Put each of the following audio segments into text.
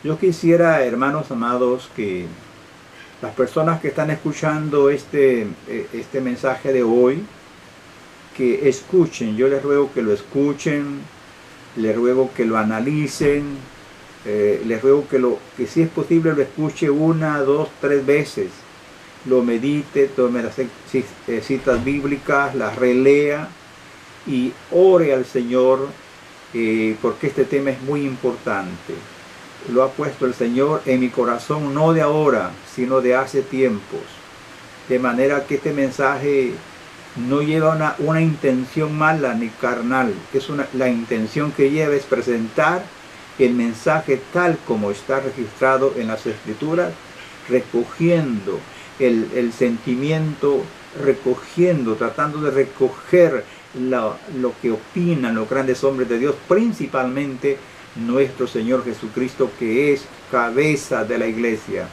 Yo quisiera, hermanos amados, que las personas que están escuchando este mensaje de hoy, que escuchen. Yo les ruego que lo escuchen, les ruego que lo analicen, les ruego que si es posible lo escuche una, dos, tres veces, lo medite, tome las citas bíblicas, las relea y ore al Señor, porque este tema es muy importante. Lo ha puesto el Señor en mi corazón, no de ahora, sino de hace tiempos. De manera que este mensaje no lleva una intención mala ni carnal. La intención que lleva es presentar el mensaje tal como está registrado en las Escrituras, recogiendo el sentimiento, tratando de recoger lo que opinan los grandes hombres de Dios, principalmente nuestro Señor Jesucristo, que es cabeza de la iglesia,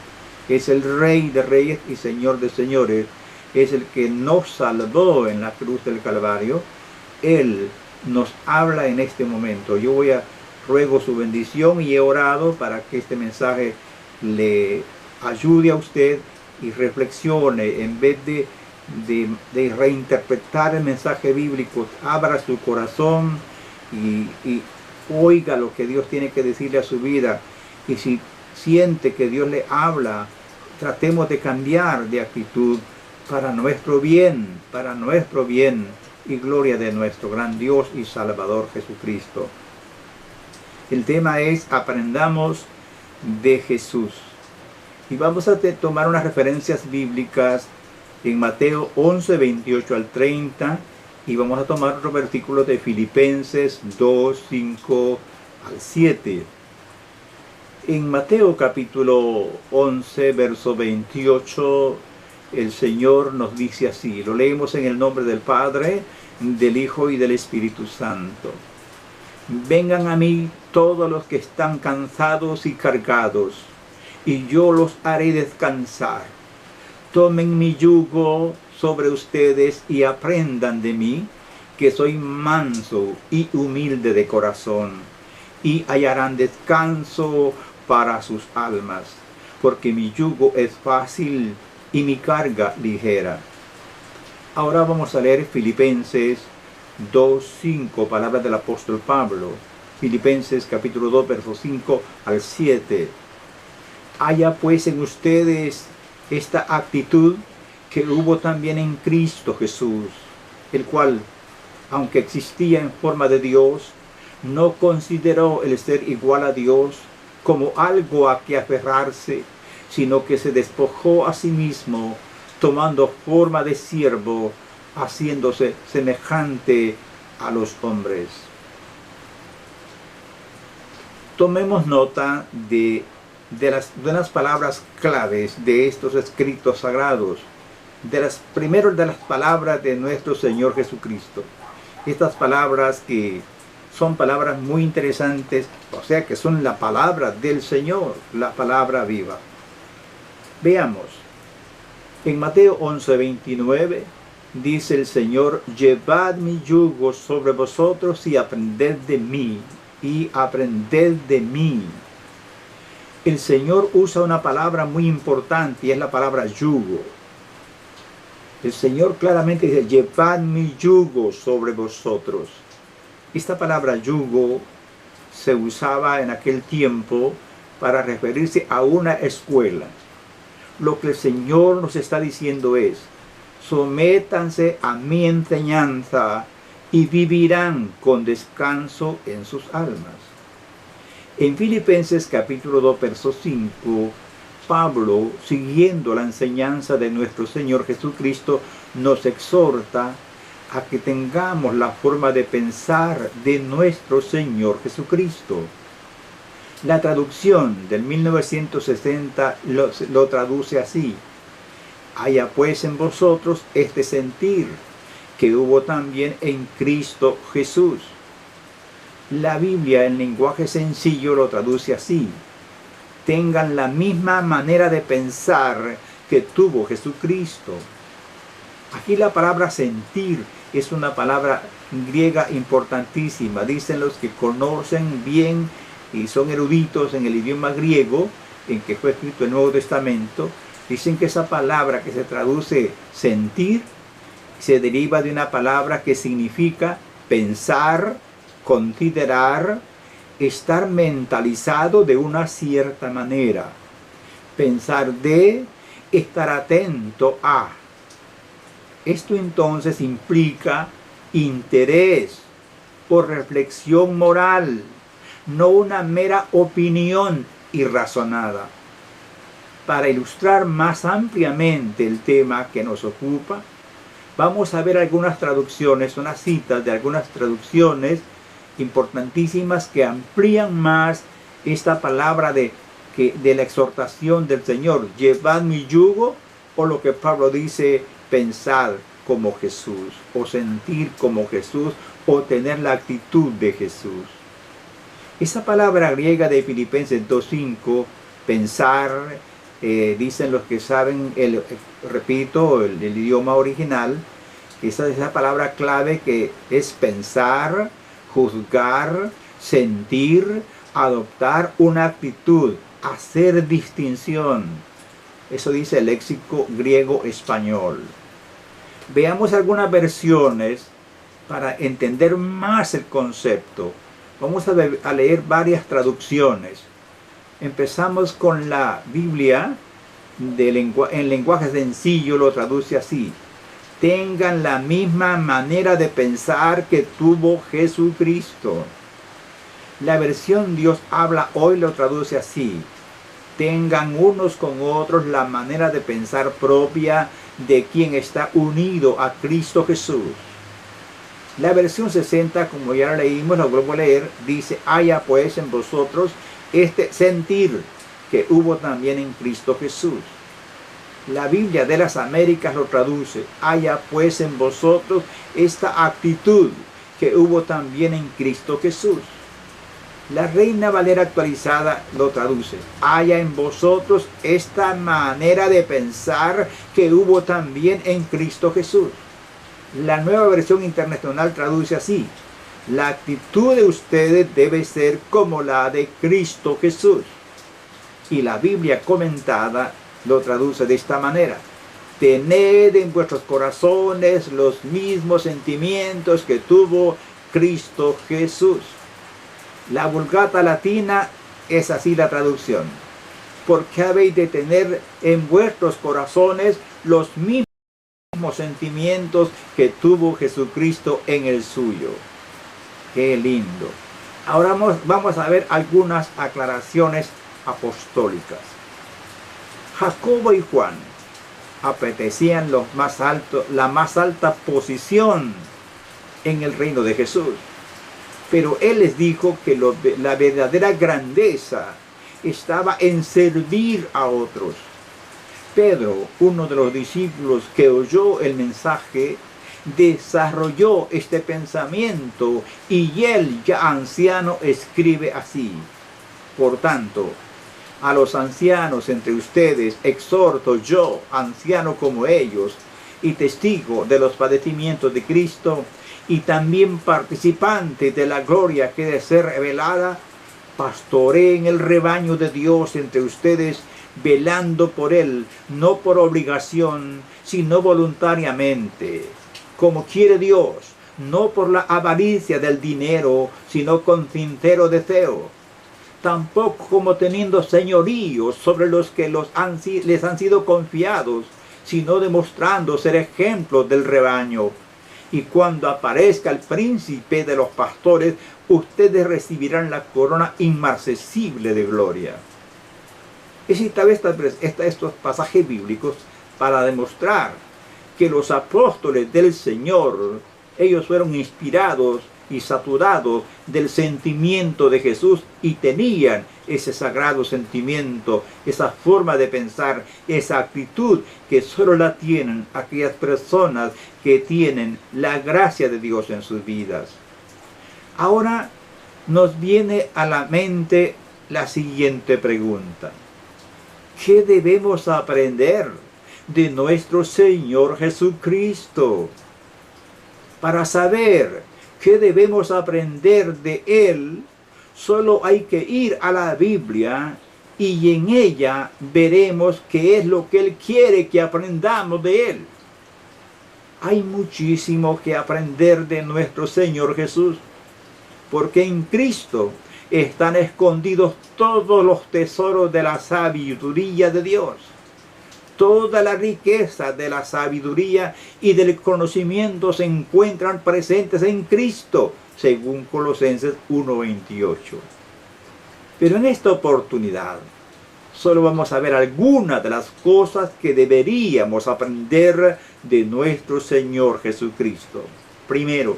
es el Rey de reyes y Señor de señores, es el que nos salvó en la cruz del Calvario. Él nos habla en este momento. Yo ruego su bendición y he orado para que este mensaje le ayude a usted y reflexione en vez de reinterpretar el mensaje bíblico. Abra su corazón y oiga lo que Dios tiene que decirle a su vida. Y si siente que Dios le habla, tratemos de cambiar de actitud para nuestro bien y gloria de nuestro gran Dios y Salvador Jesucristo. El tema es: aprendamos de Jesús. Y vamos a tomar unas referencias bíblicas en Mateo 11, 28 al 30, y vamos a tomar otro versículo de Filipenses 2, 5 al 7. En Mateo capítulo 11, verso 28, el Señor nos dice así, lo leemos en el nombre del Padre, del Hijo y del Espíritu Santo. Vengan a mí todos los que están cansados y cargados, y yo los haré descansar. Tomen mi yugo sobre ustedes y aprendan de mí, que soy manso y humilde de corazón, y hallarán descanso para sus almas, porque mi yugo es fácil y mi carga ligera. Ahora vamos a leer Filipenses 2:5, palabras del apóstol Pablo. Filipenses capítulo 2, versos 5 al 7. Haya pues en ustedes esta actitud que hubo también en Cristo Jesús, el cual, aunque existía en forma de Dios, no consideró el ser igual a Dios como algo a que aferrarse, sino que se despojó a sí mismo, tomando forma de siervo, haciéndose semejante a los hombres. Tomemos nota de las palabras claves de estos escritos sagrados, primero de las palabras de nuestro Señor Jesucristo. Estas palabras que son palabras muy interesantes, o sea que son la palabra del Señor, la palabra viva. Veamos, en Mateo 11:29 dice el Señor: llevad mi yugo sobre vosotros y aprended de mí, El Señor usa una palabra muy importante y es la palabra yugo. El Señor claramente dice: llevad mi yugo sobre vosotros. Esta palabra yugo se usaba en aquel tiempo para referirse a una escuela. Lo que el Señor nos está diciendo es: sométanse a mi enseñanza y vivirán con descanso en sus almas. En Filipenses capítulo 2, verso 5, Pablo, siguiendo la enseñanza de nuestro Señor Jesucristo, nos exhorta a que tengamos la forma de pensar de nuestro Señor Jesucristo. La traducción del 1960 lo traduce así: haya pues en vosotros este sentir que hubo también en Cristo Jesús. La Biblia en lenguaje sencillo lo traduce así: tengan la misma manera de pensar que tuvo Jesucristo. Aquí la palabra sentir es una palabra griega importantísima. Dicen los que conocen bien y son eruditos en el idioma griego en que fue escrito el Nuevo Testamento, dicen que esa palabra que se traduce sentir se deriva de una palabra que significa pensar, considerar, estar mentalizado de una cierta manera. Pensar de, estar atento a. Esto entonces implica interés por reflexión moral, no una mera opinión irrazonada. Para ilustrar más ampliamente el tema que nos ocupa, vamos a ver algunas traducciones, unas citas de algunas traducciones importantísimas que amplían más esta palabra de la exhortación del Señor. Llevad mi yugo, o lo que Pablo dice, pensar como Jesús, o sentir como Jesús, o tener la actitud de Jesús. Esa palabra griega de Filipenses 2:5, pensar, dicen los que saben, repito, el idioma original, esa es la palabra clave que es pensar, juzgar, sentir, adoptar una actitud, hacer distinción. Eso dice el léxico griego-español. Veamos algunas versiones para entender más el concepto. Vamos a leer varias traducciones. Empezamos con la Biblia, en lenguaje sencillo lo traduce así: tengan la misma manera de pensar que tuvo Jesucristo. La versión Dios habla hoy lo traduce así: tengan unos con otros la manera de pensar propia de quien está unido a Cristo Jesús. La versión 60, como ya la leímos, la vuelvo a leer, dice: haya pues en vosotros este sentir que hubo también en Cristo Jesús. La Biblia de las Américas lo traduce: haya pues en vosotros esta actitud que hubo también en Cristo Jesús. La Reina Valera actualizada lo traduce: haya en vosotros esta manera de pensar que hubo también en Cristo Jesús. La Nueva Versión Internacional traduce así: la actitud de ustedes debe ser como la de Cristo Jesús. Y la Biblia comentada lo traduce de esta manera: tened en vuestros corazones los mismos sentimientos que tuvo Cristo Jesús. La Vulgata Latina es así la traducción: porque habéis de tener en vuestros corazones los mismos sentimientos que tuvo Jesucristo en el suyo. ¡Qué lindo! Ahora vamos a ver algunas aclaraciones apostólicas. Jacobo y Juan apetecían la más alta posición en el reino de Jesús. Pero él les dijo que la verdadera grandeza estaba en servir a otros. Pedro, uno de los discípulos que oyó el mensaje, desarrolló este pensamiento y él, ya anciano, escribe así: por tanto, a los ancianos entre ustedes exhorto yo, anciano como ellos, y testigo de los padecimientos de Cristo, y también participante de la gloria que de ser revelada, pastoreen el rebaño de Dios entre ustedes, velando por él, no por obligación, sino voluntariamente, como quiere Dios, no por la avaricia del dinero, sino con sincero deseo, tampoco como teniendo señoríos sobre los que les han sido confiados, sino demostrando ser ejemplos del rebaño. Y cuando aparezca el príncipe de los pastores, ustedes recibirán la corona inmarcesible de gloria. He citado estos pasajes bíblicos para demostrar que los apóstoles del Señor, ellos fueron inspirados y saturados del sentimiento de Jesús y tenían ese sagrado sentimiento, esa forma de pensar, esa actitud que solo la tienen aquellas personas que tienen la gracia de Dios en sus vidas. Ahora nos viene a la mente la siguiente pregunta: ¿qué debemos aprender de nuestro Señor Jesucristo? Para saber qué debemos aprender de Él, Solo hay que ir a la Biblia y en ella veremos qué es lo que Él quiere que aprendamos de Él. Hay muchísimo que aprender de nuestro Señor Jesús, porque en Cristo están escondidos todos los tesoros de la sabiduría de Dios. Toda la riqueza de la sabiduría y del conocimiento se encuentran presentes en Cristo, según Colosenses 1:28. Pero en esta oportunidad, solo vamos a ver algunas de las cosas que deberíamos aprender de nuestro Señor Jesucristo. Primero,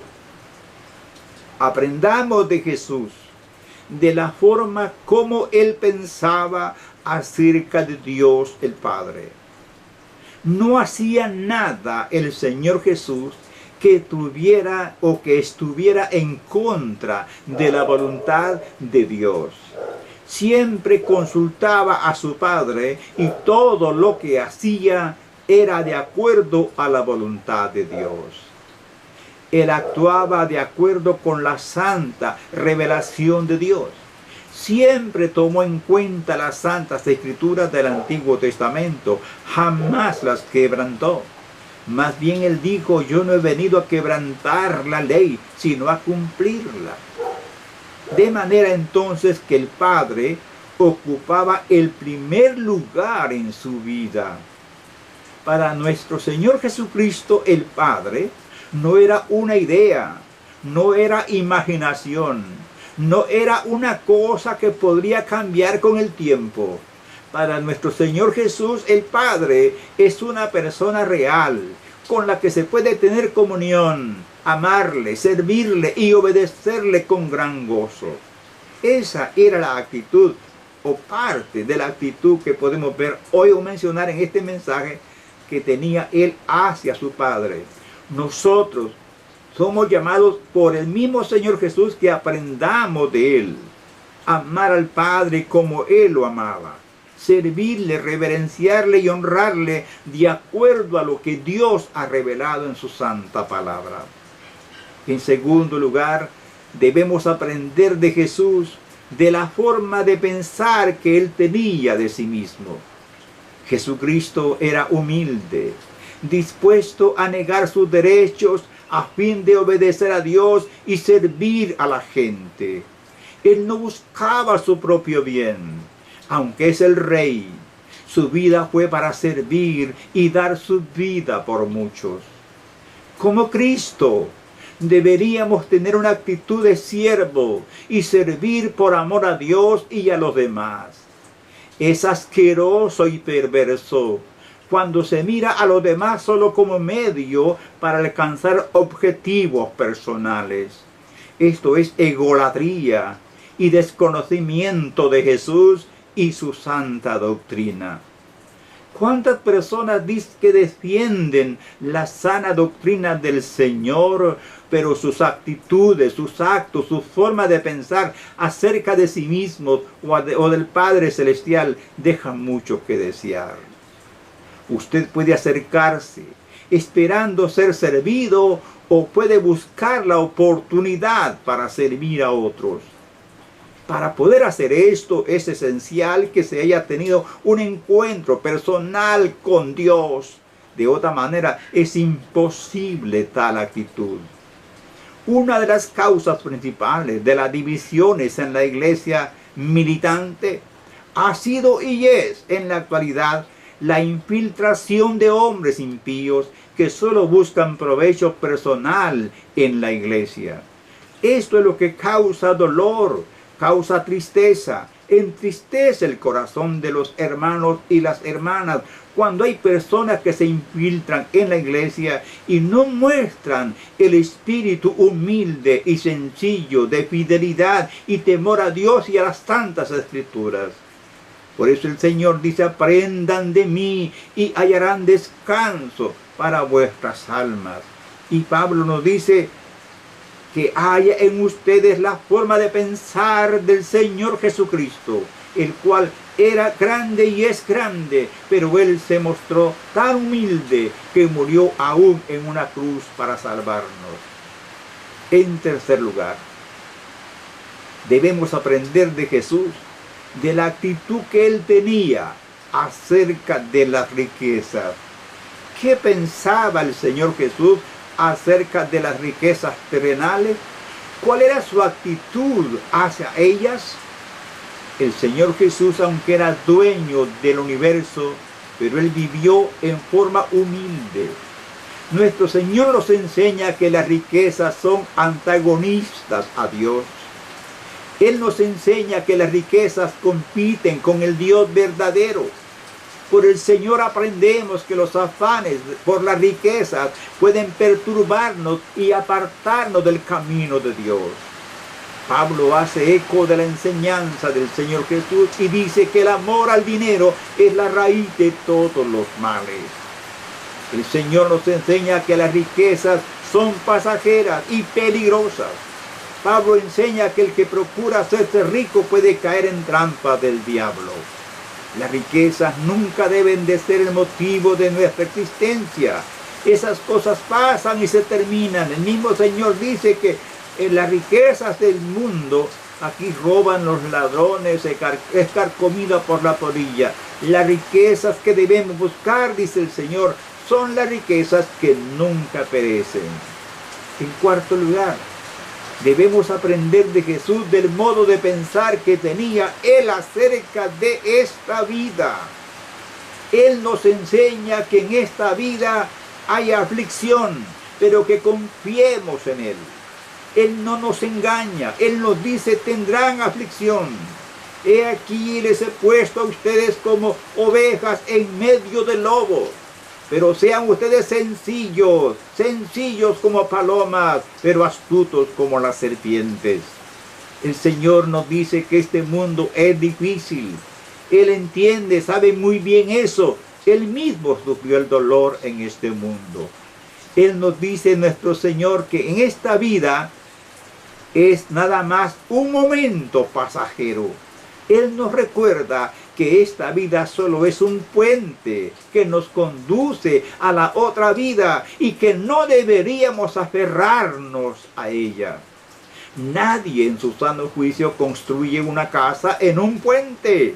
aprendamos de Jesús, de la forma como Él pensaba acerca de Dios el Padre. No hacía nada el Señor Jesús que tuviera o que estuviera en contra de la voluntad de Dios. Siempre consultaba a su Padre y todo lo que hacía era de acuerdo a la voluntad de Dios. Él actuaba de acuerdo con la santa revelación de Dios. Siempre tomó en cuenta las santas escrituras del Antiguo Testamento, jamás las quebrantó. Más bien Él dijo, yo no he venido a quebrantar la ley, sino a cumplirla. De manera entonces que el Padre ocupaba el primer lugar en su vida. Para nuestro Señor Jesucristo, el Padre no era una idea, no era imaginación, no era una cosa que podría cambiar con el tiempo. Para nuestro Señor Jesús, el Padre es una persona real, con la que se puede tener comunión, amarle, servirle y obedecerle con gran gozo. Esa era la actitud o parte de la actitud que podemos ver hoy o mencionar en este mensaje que tenía Él hacia su Padre. Nosotros somos llamados por el mismo Señor Jesús que aprendamos de Él. Amar al Padre como Él lo amaba. Servirle, reverenciarle y honrarle de acuerdo a lo que Dios ha revelado en su santa palabra. En segundo lugar, debemos aprender de Jesús de la forma de pensar que Él tenía de sí mismo. Jesucristo era humilde, dispuesto a negar sus derechos a fin de obedecer a Dios y servir a la gente. Él no buscaba su propio bien, aunque es el Rey. Su vida fue para servir y dar su vida por muchos. Como Cristo, deberíamos tener una actitud de siervo y servir por amor a Dios y a los demás. Es asqueroso y perverso cuando se mira a los demás solo como medio para alcanzar objetivos personales. Esto es egolatría y desconocimiento de Jesús y su santa doctrina. ¿Cuántas personas dicen que defienden la sana doctrina del Señor, pero sus actitudes, sus actos, su forma de pensar acerca de sí mismos o del Padre Celestial dejan mucho que desear? Usted puede acercarse esperando ser servido o puede buscar la oportunidad para servir a otros. Para poder hacer esto es esencial que se haya tenido un encuentro personal con Dios. De otra manera es imposible tal actitud. Una de las causas principales de las divisiones en la iglesia militante ha sido y es en la actualidad la infiltración de hombres impíos que solo buscan provecho personal en la iglesia. Esto es lo que causa dolor, causa tristeza, entristece el corazón de los hermanos y las hermanas cuando hay personas que se infiltran en la iglesia y no muestran el espíritu humilde y sencillo de fidelidad y temor a Dios y a las santas escrituras. Por eso el Señor dice, aprendan de mí y hallarán descanso para vuestras almas. Y Pablo nos dice que haya en ustedes la forma de pensar del Señor Jesucristo, el cual era grande y es grande, pero Él se mostró tan humilde que murió aún en una cruz para salvarnos. En tercer lugar, Debemos aprender de Jesús, de la actitud que Él tenía acerca de las riquezas. ¿Qué pensaba el Señor Jesús acerca de las riquezas terrenales? ¿Cuál era su actitud hacia ellas? El Señor Jesús, aunque era dueño del universo, pero Él vivió en forma humilde. Nuestro Señor nos enseña que las riquezas son antagonistas a Dios. Él nos enseña que las riquezas compiten con el Dios verdadero. Por el Señor aprendemos que los afanes por las riquezas pueden perturbarnos y apartarnos del camino de Dios. Pablo hace eco de la enseñanza del Señor Jesús y dice que el amor al dinero es la raíz de todos los males. El Señor nos enseña que las riquezas son pasajeras y peligrosas. Pablo enseña que el que procura hacerse rico puede caer en trampa del diablo. Las riquezas nunca deben de ser el motivo de nuestra existencia. Esas cosas pasan y se terminan. El mismo Señor dice que en las riquezas del mundo, aquí roban los ladrones, es carcomida por la polilla. Las riquezas que debemos buscar, dice el Señor, son las riquezas que nunca perecen. En cuarto lugar, debemos aprender de Jesús del modo de pensar que tenía Él acerca de esta vida. Él nos enseña que en esta vida hay aflicción, pero que confiemos en Él. Él no nos engaña. Él nos dice, tendrán aflicción. He aquí les he puesto a ustedes como ovejas en medio de lobos. Pero sean ustedes sencillos como palomas, pero astutos como las serpientes. El Señor nos dice que este mundo es difícil. Él entiende, sabe muy bien eso. Él mismo sufrió el dolor en este mundo. Él nos dice, nuestro Señor, que en esta vida es nada más un momento pasajero. Él nos recuerda que esta vida solo es un puente que nos conduce a la otra vida y que no deberíamos aferrarnos a ella. Nadie en su sano juicio construye una casa en un puente.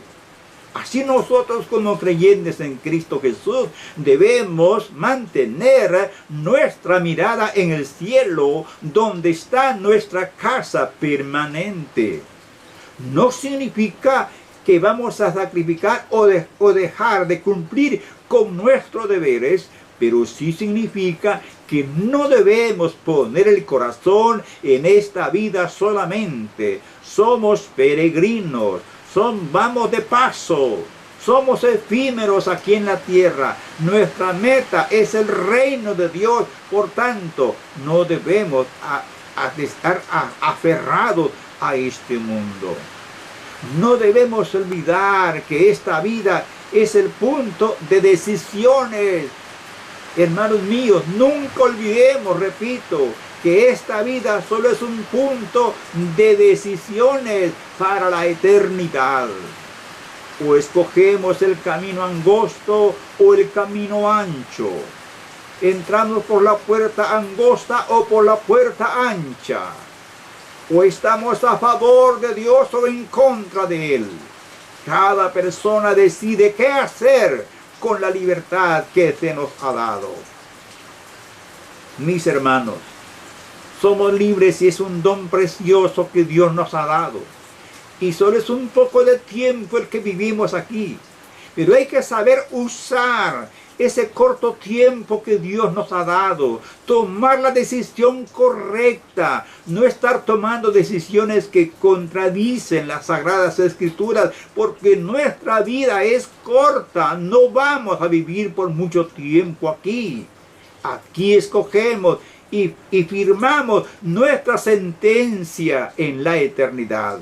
Así nosotros como creyentes en Cristo Jesús debemos mantener nuestra mirada en el cielo, donde está nuestra casa permanente. No significa que vamos a sacrificar o dejar de cumplir con nuestros deberes, pero sí significa que no debemos poner el corazón en esta vida solamente. Somos peregrinos, vamos de paso, somos efímeros aquí en la tierra. Nuestra meta es el reino de Dios, por tanto, no debemos estar aferrados a este mundo. No debemos olvidar que esta vida es el punto de decisiones. Hermanos míos, nunca olvidemos, repito, que esta vida solo es un punto de decisiones para la eternidad. O escogemos el camino angosto o el camino ancho. Entramos por la puerta angosta o por la puerta ancha. O estamos a favor de Dios o en contra de Él. Cada persona decide qué hacer con la libertad que se nos ha dado. Mis hermanos, somos libres y es un don precioso que Dios nos ha dado. Y solo es un poco de tiempo el que vivimos aquí. Pero hay que saber usar ese corto tiempo que Dios nos ha dado, tomar la decisión correcta, no estar tomando decisiones que contradicen las Sagradas Escrituras, porque nuestra vida es corta, no vamos a vivir por mucho tiempo aquí. Aquí escogemos y firmamos nuestra sentencia en la eternidad.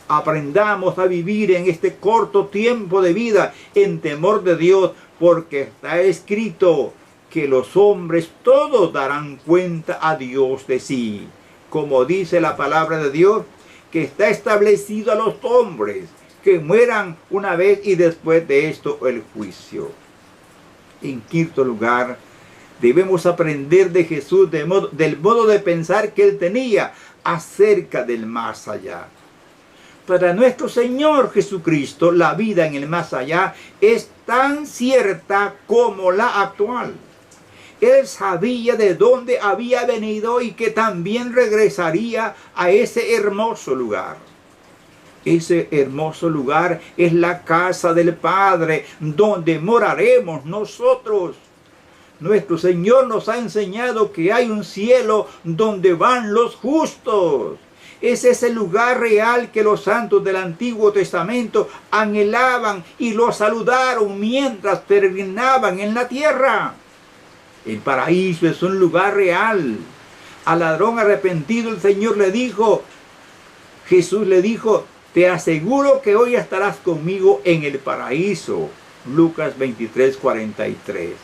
Aprendamos a vivir en este corto tiempo de vida en temor de Dios, porque está escrito que los hombres todos darán cuenta a Dios de sí. Como dice la palabra de Dios, que está establecido a los hombres que mueran una vez y después de esto el juicio. En quinto lugar, debemos aprender de Jesús del modo de pensar que Él tenía acerca del más allá. Para nuestro Señor Jesucristo, la vida en el más allá es tan cierta como la actual. Él sabía de dónde había venido y que también regresaría a ese hermoso lugar. Ese hermoso lugar es la casa del Padre, donde moraremos nosotros. Nuestro Señor nos ha enseñado que hay un cielo donde van los justos. Es ese lugar real que los santos del Antiguo Testamento anhelaban y lo saludaron mientras peregrinaban en la tierra. El paraíso es un lugar real. Al ladrón arrepentido el Señor le dijo, Jesús le dijo, te aseguro que hoy estarás conmigo en el paraíso. Lucas 23:43.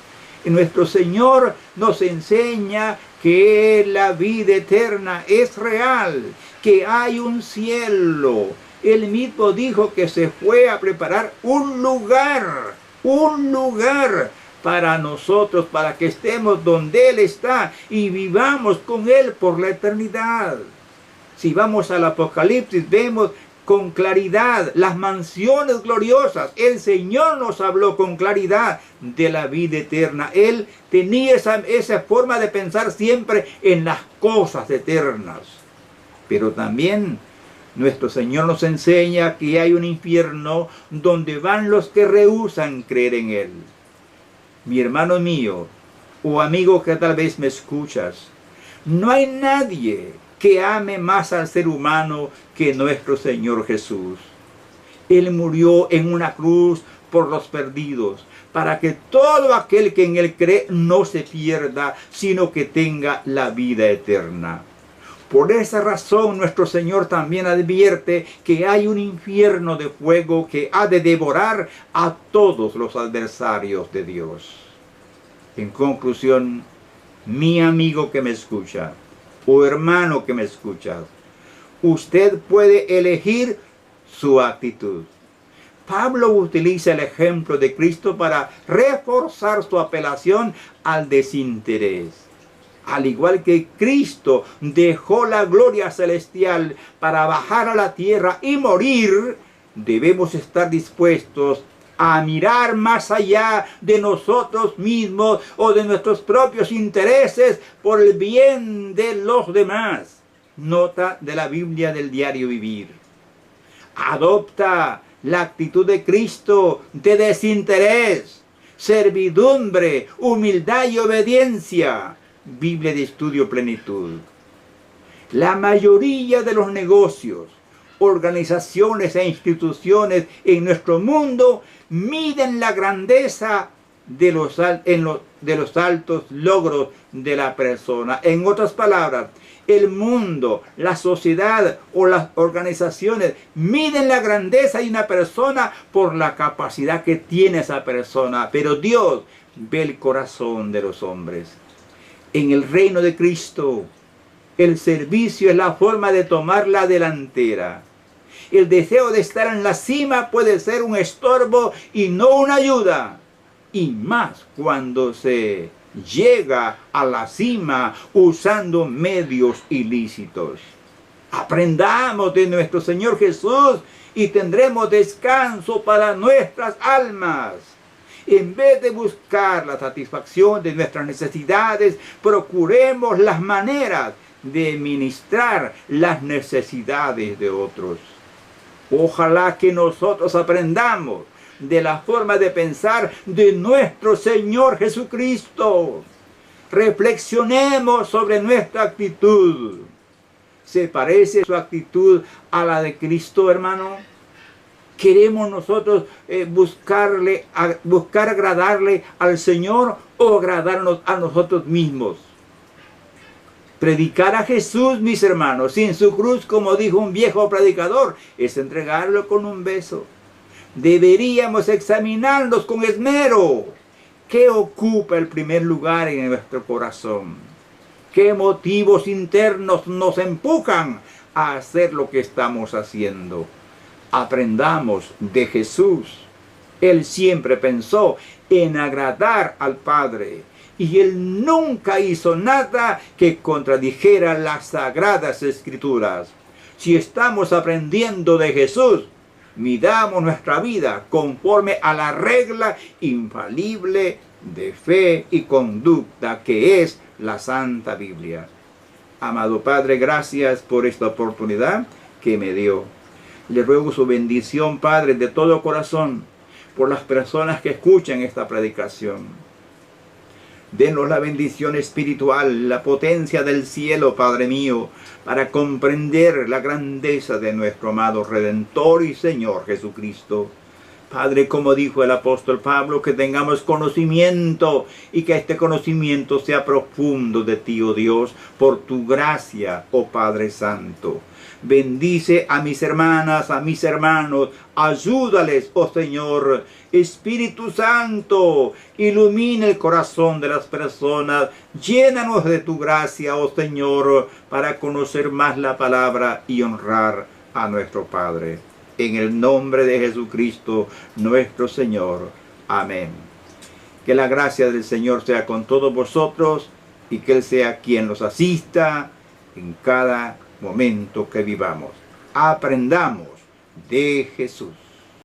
Y nuestro Señor nos enseña que la vida eterna es real, que hay un cielo. Él mismo dijo que se fue a preparar un lugar para nosotros, para que estemos donde Él está y vivamos con Él por la eternidad. Si vamos al Apocalipsis, vemos con claridad las mansiones gloriosas. El Señor nos habló con claridad de la vida eterna. Él tenía esa forma de pensar siempre en las cosas eternas. Pero también nuestro Señor nos enseña que hay un infierno donde van los que rehúsan creer en Él. Mi hermano mío, o amigo que tal vez me escuchas, no hay nadie que ame más al ser humano que nuestro Señor Jesús. Él murió en una cruz por los perdidos, para que todo aquel que en Él cree no se pierda, sino que tenga la vida eterna. Por esa razón nuestro Señor también advierte que hay un infierno de fuego que ha de devorar a todos los adversarios de Dios. En conclusión, mi amigo que me escucha, o hermano que me escucha, usted puede elegir su actitud. Pablo utiliza el ejemplo de Cristo para reforzar su apelación al desinterés. Al igual que Cristo dejó la gloria celestial para bajar a la tierra y morir, debemos estar dispuestos a mirar más allá de nosotros mismos o de nuestros propios intereses por el bien de los demás. Nota de la Biblia del Diario Vivir. Adopta la actitud de Cristo de desinterés, servidumbre, humildad y obediencia. Biblia de Estudio Plenitud. La mayoría de los negocios, organizaciones e instituciones en nuestro mundo miden la grandeza de los altos logros de la persona. En otras palabras, el mundo, la sociedad o las organizaciones miden la grandeza de una persona por la capacidad que tiene esa persona. Pero Dios ve el corazón de los hombres. En el reino de Cristo, el servicio es la forma de tomar la delantera. El deseo de estar en la cima puede ser un estorbo y no una ayuda. Y más cuando se llega a la cima usando medios ilícitos. Aprendamos de nuestro Señor Jesús y tendremos descanso para nuestras almas. En vez de buscar la satisfacción de nuestras necesidades, procuremos las maneras de ministrar las necesidades de otros. Ojalá que nosotros aprendamos de la forma de pensar de nuestro Señor Jesucristo. Reflexionemos sobre nuestra actitud. ¿Se parece su actitud a la de Cristo, hermano? ¿Queremos nosotros buscar agradarle al Señor o agradarnos a nosotros mismos? Predicar a Jesús, mis hermanos, sin su cruz, como dijo un viejo predicador, es entregarlo con un beso. Deberíamos examinarnos con esmero. ¿Qué ocupa el primer lugar en nuestro corazón? ¿Qué motivos internos nos empujan a hacer lo que estamos haciendo? Aprendamos de Jesús. Él siempre pensó en agradar al Padre. Y Él nunca hizo nada que contradijera las Sagradas Escrituras. Si estamos aprendiendo de Jesús, midamos nuestra vida conforme a la regla infalible de fe y conducta que es la Santa Biblia. Amado Padre, gracias por esta oportunidad que me dio. Le ruego su bendición, Padre, de todo corazón, por las personas que escuchan esta predicación. Denos la bendición espiritual, la potencia del cielo, Padre mío, para comprender la grandeza de nuestro amado Redentor y Señor Jesucristo. Padre, como dijo el apóstol Pablo, que tengamos conocimiento y que este conocimiento sea profundo de ti, oh Dios, por tu gracia, oh Padre Santo. Bendice a mis hermanas, a mis hermanos, ayúdales, oh Señor. Espíritu Santo, ilumina el corazón de las personas, llénanos de tu gracia, oh Señor, para conocer más la palabra y honrar a nuestro Padre. En el nombre de Jesucristo, nuestro Señor. Amén. Que la gracia del Señor sea con todos vosotros y que Él sea quien los asista en cada momento que vivamos. Aprendamos de Jesús.